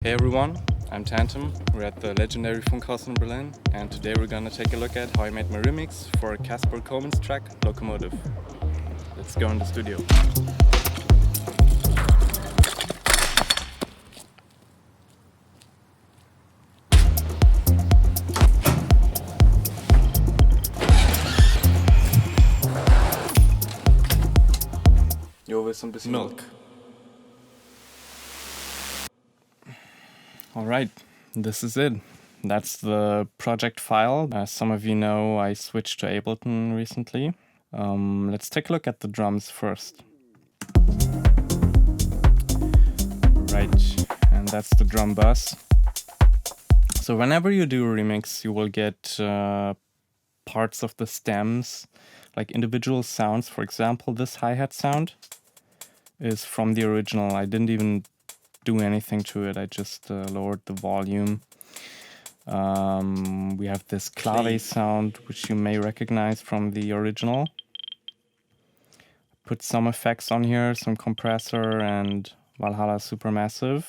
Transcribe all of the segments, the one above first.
Hey everyone, I'm Tantum. We're at the legendary Funkhaus in Berlin, and today we're gonna take a look at how I made my remix for Kasper Koman's track, Loco Motif. Let's go in the studio. Jo, willst du ein bisschen Milk? Alright, this is it. That's the project file. As some of you know, I switched to Ableton recently. Let's take a look at the drums first. Right, and that's the drum bass. So whenever you do a remix, you will get parts of the stems, like individual sounds. For example, this hi-hat sound is from the original. I didn't even do anything to it. I just lowered the volume. We have this clave sound, which you may recognize from the original. Put some effects on here, some compressor and Valhalla Supermassive.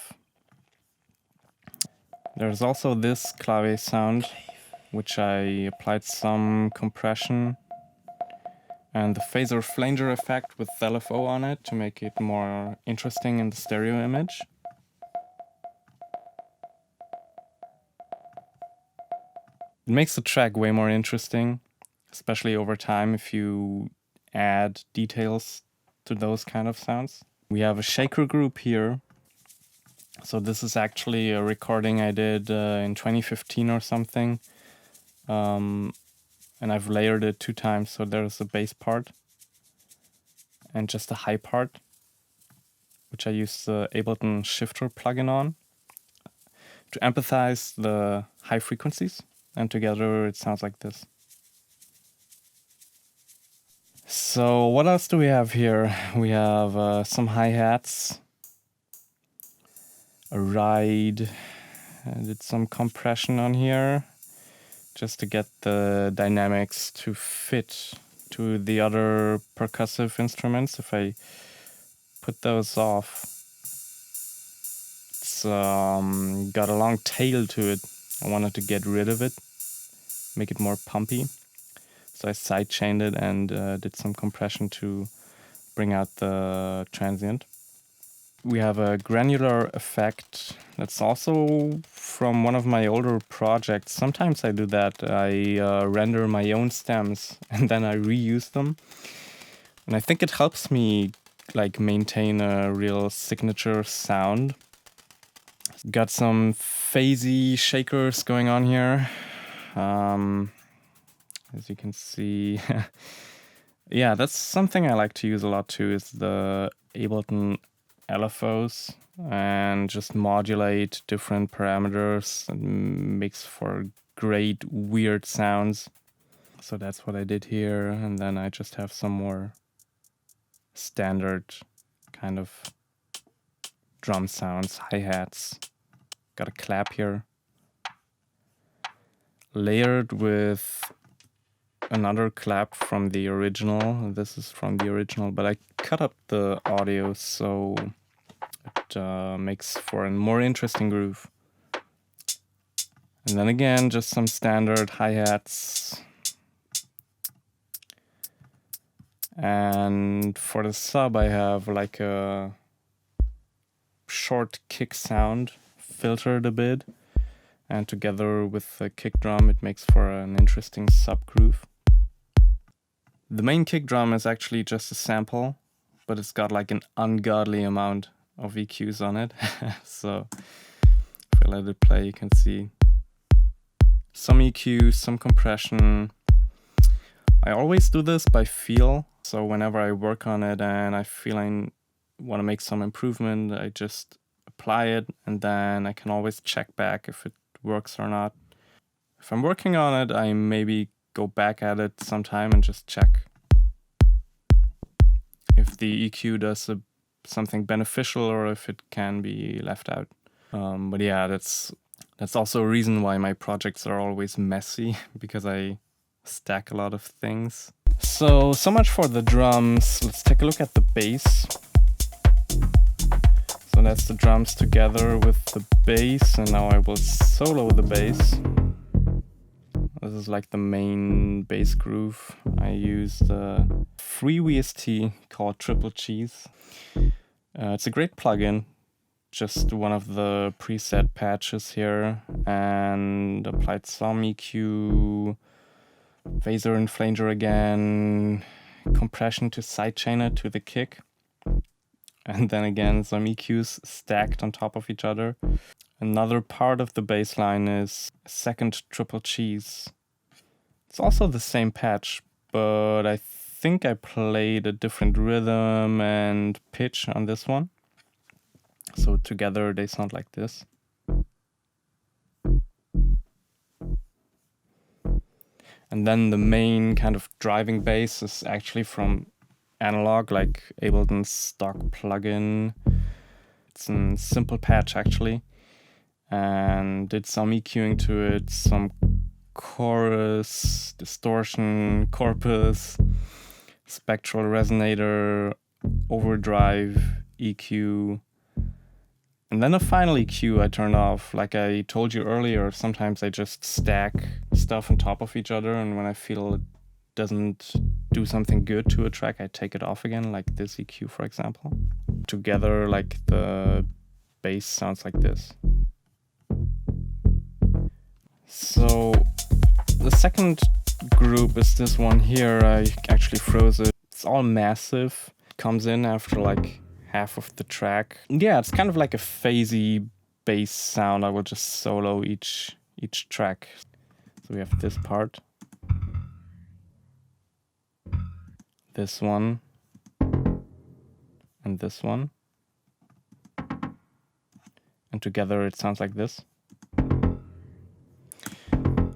There's also this clave sound, which I applied some compression and the phaser flanger effect with LFO on it to make it more interesting in the stereo image. It makes the track way more interesting, especially over time if you add details to those kind of sounds. We have a shaker group here. So this is actually a recording I did in 2015 or something. And I've layered it 2 times, so there's a bass part and just a high part, which I use the Ableton Shifter plugin on to empathize the high frequencies, and together it sounds like this. So what else do we have here? We have some hi-hats, a ride, I did some compression on here, just to get the dynamics to fit to the other percussive instruments. If I put those off, it's got a long tail to it. I wanted to get rid of it, make it more pumpy. So I sidechained it and did some compression to bring out the transient. We have a granular effect that's also from one of my older projects. Sometimes I do that. I render my own stems and then I reuse them. And I think it helps me like maintain a real signature sound. Got some phasey shakers going on here. As you can see. Yeah, that's something I like to use a lot too, is the Ableton LFOs, and just modulate different parameters and makes for great weird sounds. So that's what I did here, and then I just have some more standard kind of drum sounds, hi-hats. Got a clap here. Layered with another clap from the original. This is from the original, but I cut up the audio so it makes for a more interesting groove. And then again, just some standard hi-hats. And for the sub, I have like a short kick sound, filtered a bit. And together with the kick drum, it makes for an interesting sub groove. The main kick drum is actually just a sample, but it's got like an ungodly amount of EQs on it. So if I let it play, you can see some EQ, some compression. I always do this by feel. So whenever I work on it and I feel I want to make some improvement, I just apply it and then I can always check back if it works or not. If I'm working on it, I maybe go back at it sometime and just check if the EQ does something beneficial or if it can be left out. But yeah, that's also a reason why my projects are always messy, because I stack a lot of things. So much for the drums. Let's take a look at the bass. So So that's the drums together with the bass, and now I will solo the bass. This is like the main bass groove. I used a free VST called Triple Cheese. It's a great plugin, just one of the preset patches here, and applied some EQ, phaser and flanger again, compression to sidechainer to the kick, and then again some EQs stacked on top of each other. Another part of the bass line is second Triple Cheese. It's also the same patch, but I think I played a different rhythm and pitch on this one. So together they sound like this. And then the main kind of driving bass is actually from Analog, like Ableton's stock plugin. It's a simple patch actually. And did some EQing to it, some chorus, distortion, corpus, spectral resonator, overdrive, EQ, and then a final EQ I turned off. Like I told you earlier, sometimes I just stack stuff on top of each other, and when I feel it doesn't do something good to a track, I take it off again, like this EQ for example. Together, like the bass sounds like this. So the second group is this one here. I actually froze it. It's all massive. It comes in after like half of the track. Yeah, it's kind of like a phasey bass sound. I will just solo each track. So we have this part, this one, and this one. And together it sounds like this.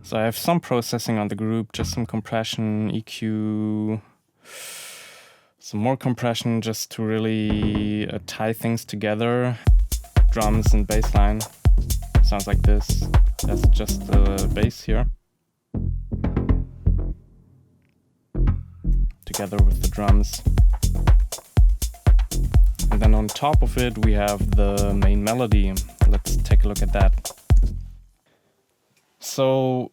So I have some processing on the group, just some compression, EQ, some more compression just to really tie things together. Drums and bass line sounds like this. That's just the bass here. Together with the drums. And then on top of it we have the main melody. Let's take a look at that. So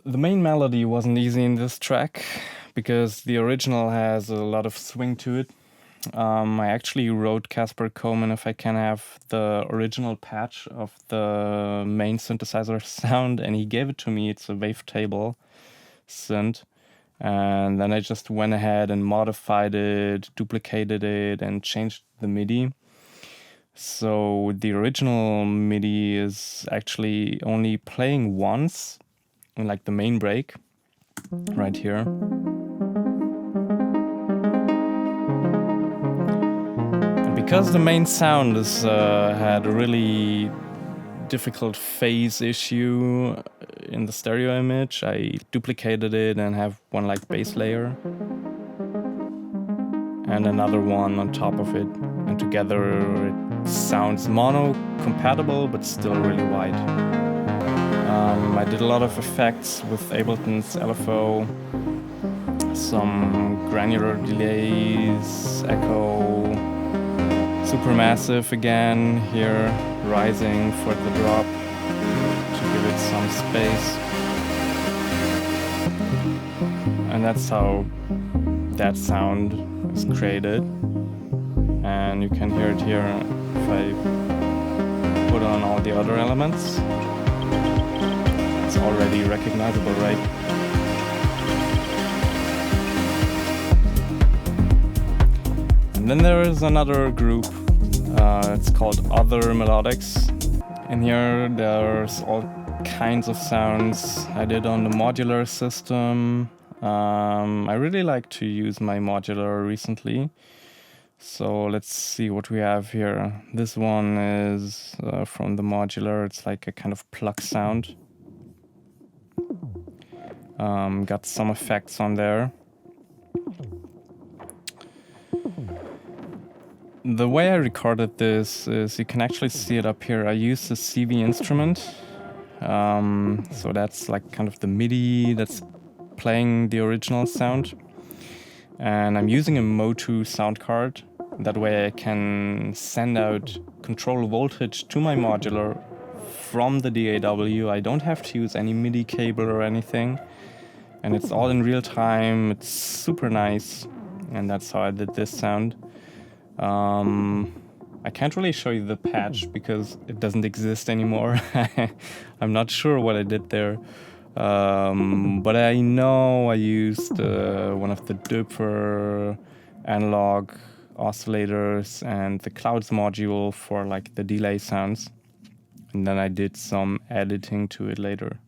the main melody wasn't easy in this track because the original has a lot of swing to it. I actually wrote Kasper Koman if I can have the original patch of the main synthesizer sound, and he gave it to me. It's a wavetable synth. And then I just went ahead and modified it, duplicated it, and changed the MIDI. So the original MIDI is actually only playing once in like the main break right here. And because the main sound is had a really difficult phase issue in the stereo image, I duplicated it and have one like bass layer and another one on top of it, and together it sounds mono compatible but still really wide. I did a lot of effects with Ableton's LFO, some granular delays, echo, supermassive again here, rising for the drop to give it some space. And that's how that sound is created. And you can hear it here if I put on all the other elements. It's already recognizable, right? And then there is another group, it's called Other Melodics. In here there's all kinds of sounds I did on the modular system. I really like to use my modular recently. So let's see what we have here. This one is from the modular. It's like a kind of pluck sound. Got some effects on there. The way I recorded this is you can actually see it up here. I used a CV instrument. So that's like kind of the MIDI that's playing the original sound. And I'm using a Motu sound card. That way I can send out control voltage to my modular from the DAW. I don't have to use any MIDI cable or anything. And it's all in real time. It's super nice. And that's how I did this sound. I can't really show you the patch because it doesn't exist anymore. I'm not sure what I did there. But I know I used one of the Doepfer analog oscillators and the Clouds module for like the delay sounds. And then I did some editing to it later.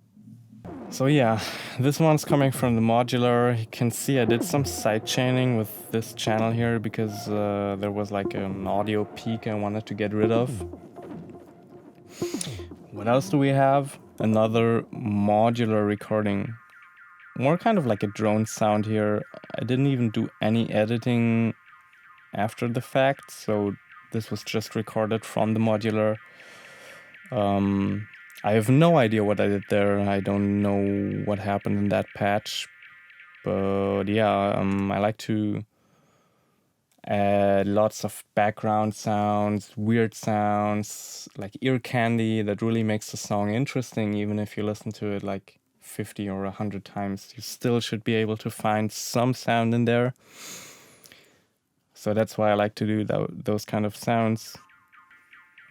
So yeah, this one's coming from the modular. You can see I did some side chaining with this channel here because there was like an audio peak I wanted to get rid of. What else do we have? Another modular recording. More kind of like a drone sound here. I didn't even do any editing after the fact, so this was just recorded from the modular. I have no idea what I did there. I don't know what happened in that patch. But yeah, I like to add lots of background sounds, weird sounds, like ear candy that really makes the song interesting. Even if you listen to it like 50 or 100 times, you still should be able to find some sound in there. So that's why I like to do those kind of sounds.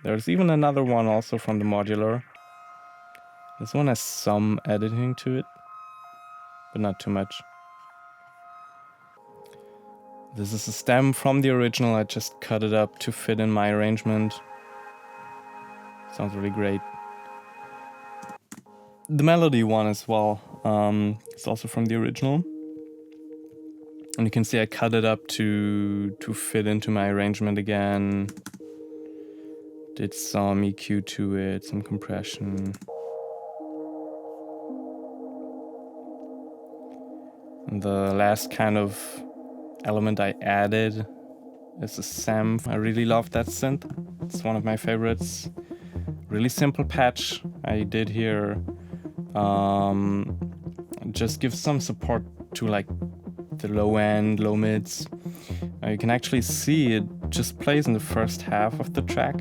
There's even another one also from the modular. This one has some editing to it, but not too much. This is a stem from the original. I just cut it up to fit in my arrangement. Sounds really great. The melody one as well. It's also from the original. And you can see I cut it up to fit into my arrangement again. Did some EQ to it, some compression. And the last kind of element I added is a SAM. I really love that synth. It's one of my favorites. Really simple patch I did here. Just gives some support to like the low end, low mids. You can actually see it just plays in the first half of the track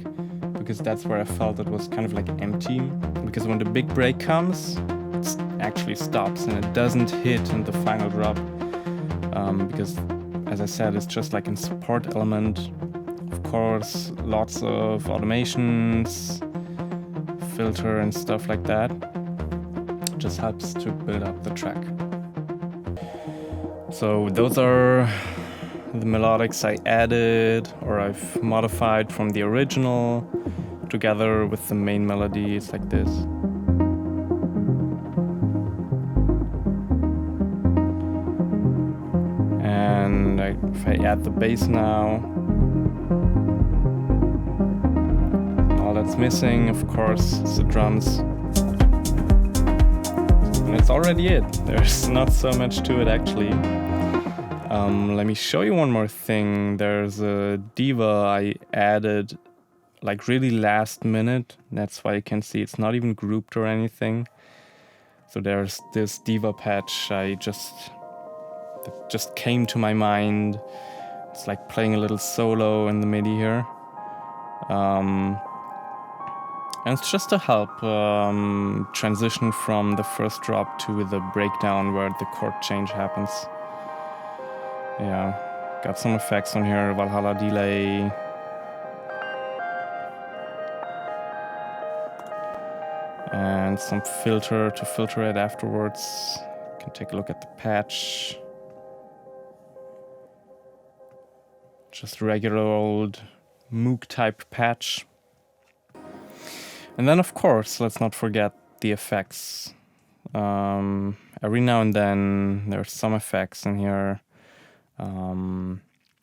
because that's where I felt it was kind of like empty. Because when the big break comes, it actually stops and it doesn't hit in the final drop. Because as I said, it's just like a support element. Of course, lots of automations, filter and stuff like that. Just helps to build up the track. So those are the melodics I added or I've modified from the original together with the main melody. It's like this. And if I add the bass now, all that's missing, of course, is the drums. And it's already it. There's not so much to it actually. Let me show you one more thing. There's a diva I added like really last minute. That's why you can see it's not even grouped or anything. So there's this diva patch that just came to my mind. It's like playing a little solo in the MIDI here. And it's just to help transition from the first drop to the breakdown where the chord change happens. Yeah, got some effects on here, Valhalla delay. And some filter to filter it afterwards. You can take a look at the patch. Just regular old Moog type patch. And then of course, let's not forget the effects. Every now and then there's some effects in here.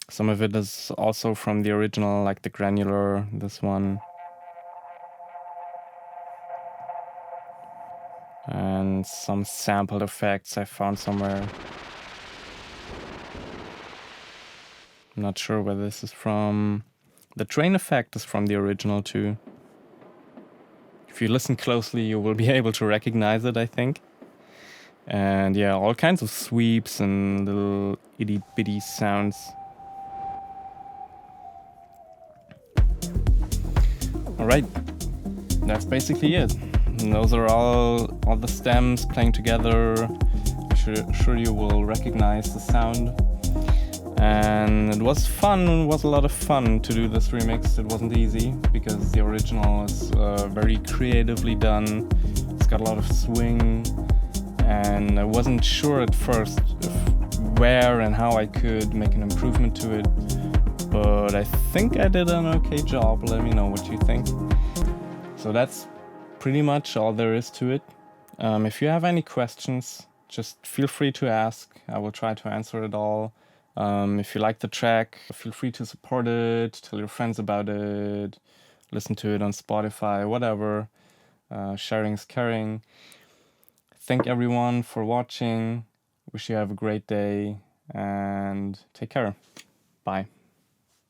Some of it is also from the original, like the granular, this one. And some sampled effects I found somewhere. I'm not sure where this is from. The train effect is from the original too. If you listen closely, you will be able to recognize it, I think. And yeah, all kinds of sweeps and little itty bitty sounds. Alright, that's basically it. And those are all the stems playing together. I'm sure you will recognize the sound. And it was fun, it was a lot of fun to do this remix. It wasn't easy because the original is very creatively done. It's got a lot of swing, and I wasn't sure at first where and how I could make an improvement to it, but I think I did an okay job. Let me know what you think. So that's pretty much all there is to it. If you have any questions, just feel free to ask. I will try to answer it all. If you like the track, feel free to support it, tell your friends about it, listen to it on Spotify, whatever. Sharing is caring. Thank everyone for watching. Wish you have a great day and take care. Bye.